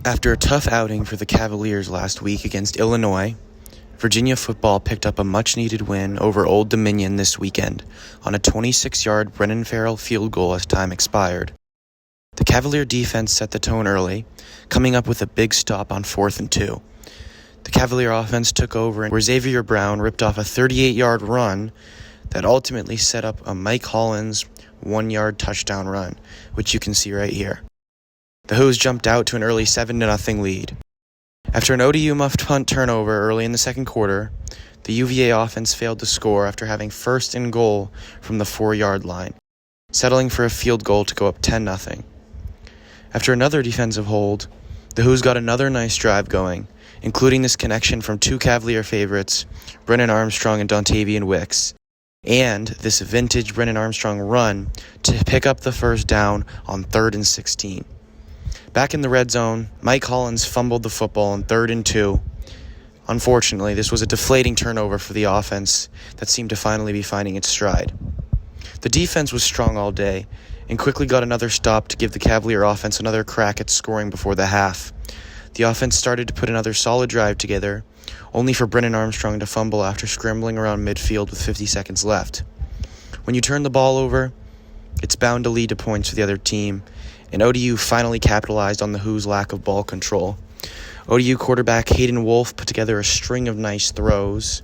After a tough outing for the Cavaliers last week against Illinois, Virginia football picked up a much-needed win over Old Dominion this weekend on a 26-yard Brennan Farrell field goal as time expired. The Cavalier defense set the tone early, coming up with a big stop on 4th and 2. The Cavalier offense took over where Xavier Brown ripped off a 38-yard run that ultimately set up a Mike Hollins 1-yard touchdown run, which you can see right here. The Hoos jumped out to an early 7-0 lead. After an ODU muffed punt turnover early in the second quarter, the UVA offense failed to score after having 1st and goal from the 4-yard line, settling for a field goal to go up 10-0. After another defensive hold, the Hoos got another nice drive going, including this connection from two Cavalier favorites, Brennan Armstrong and Dontavian Wicks, and this vintage Brennan Armstrong run to pick up the first down on 3rd and 16. Back in the red zone, Mike Hollins fumbled the football on 3rd and 2. Unfortunately, this was a deflating turnover for the offense that seemed to finally be finding its stride. The defense was strong all day and quickly got another stop to give the Cavalier offense another crack at scoring before the half. The offense started to put another solid drive together, only for Brennan Armstrong to fumble after scrambling around midfield with 50 seconds left. When you turn the ball over, it's bound to lead to points for the other team, and ODU finally capitalized on the Hoos' lack of ball control. ODU quarterback Hayden Wolf put together a string of nice throws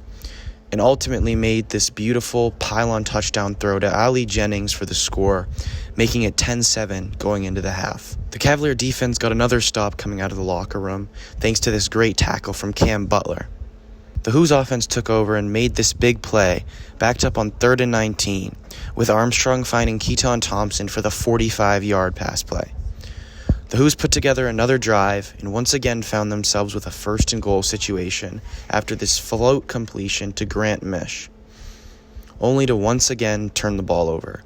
and ultimately made this beautiful pylon touchdown throw to Ali Jennings for the score, making it 10-7 going into the half. The Cavalier defense got another stop coming out of the locker room, thanks to this great tackle from Cam Butler. The Hoos offense took over and made this big play, backed up on 3rd and 19, with Armstrong finding Keaton Thompson for the 45-yard pass play. The Hoos put together another drive and once again found themselves with a 1st and goal situation after this float completion to Grant Mish, only to once again turn the ball over.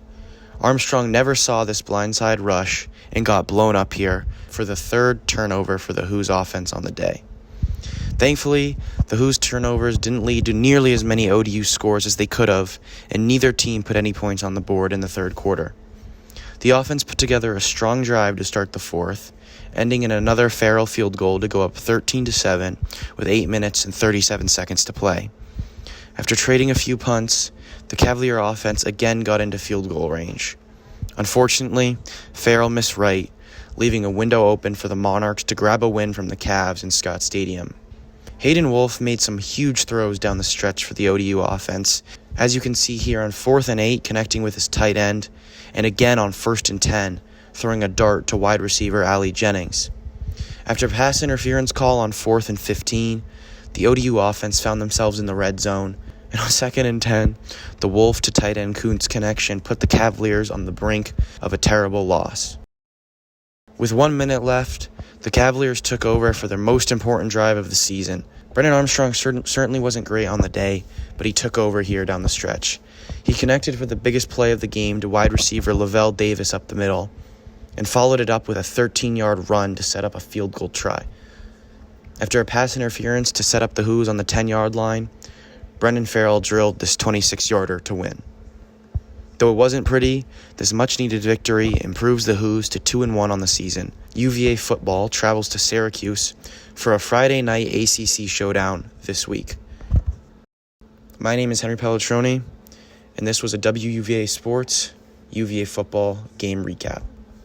Armstrong never saw this blindside rush and got blown up here for the 3rd turnover for the Hoos offense on the day. Thankfully, the Hoos turnovers didn't lead to nearly as many ODU scores as they could have, and neither team put any points on the board in the 3rd quarter. The offense put together a strong drive to start the 4th, ending in another Farrell field goal to go up 13-7 with 8 minutes and 37 seconds to play. After trading a few punts, the Cavalier offense again got into field goal range. Unfortunately, Farrell missed right, leaving a window open for the Monarchs to grab a win from the Cavs in Scott Stadium. Hayden Wolf made some huge throws down the stretch for the ODU offense, as you can see here on 4th and 8 connecting with his tight end, and again on 1st and 10, throwing a dart to wide receiver Ali Jennings. After a pass interference call on 4th and 15, the ODU offense found themselves in the red zone, and on 2nd and 10, the Wolf to tight end Kuntz connection put the Cavaliers on the brink of a terrible loss. With 1 minute left, the Cavaliers took over for their most important drive of the season. Brennan Armstrong certainly wasn't great on the day, but he took over here down the stretch. He connected for the biggest play of the game to wide receiver Lavelle Davis up the middle, and followed it up with a 13-yard run to set up a field goal try. After a pass interference to set up the Hoos on the 10-yard line, Brendan Farrell drilled this 26-yarder to win. Though it wasn't pretty, this much-needed victory improves the Hoos to 2-1 on the season. UVA football travels to Syracuse for a Friday night ACC showdown this week. My name is Henry Pallatroni, and this was a WUVA Sports UVA football game recap.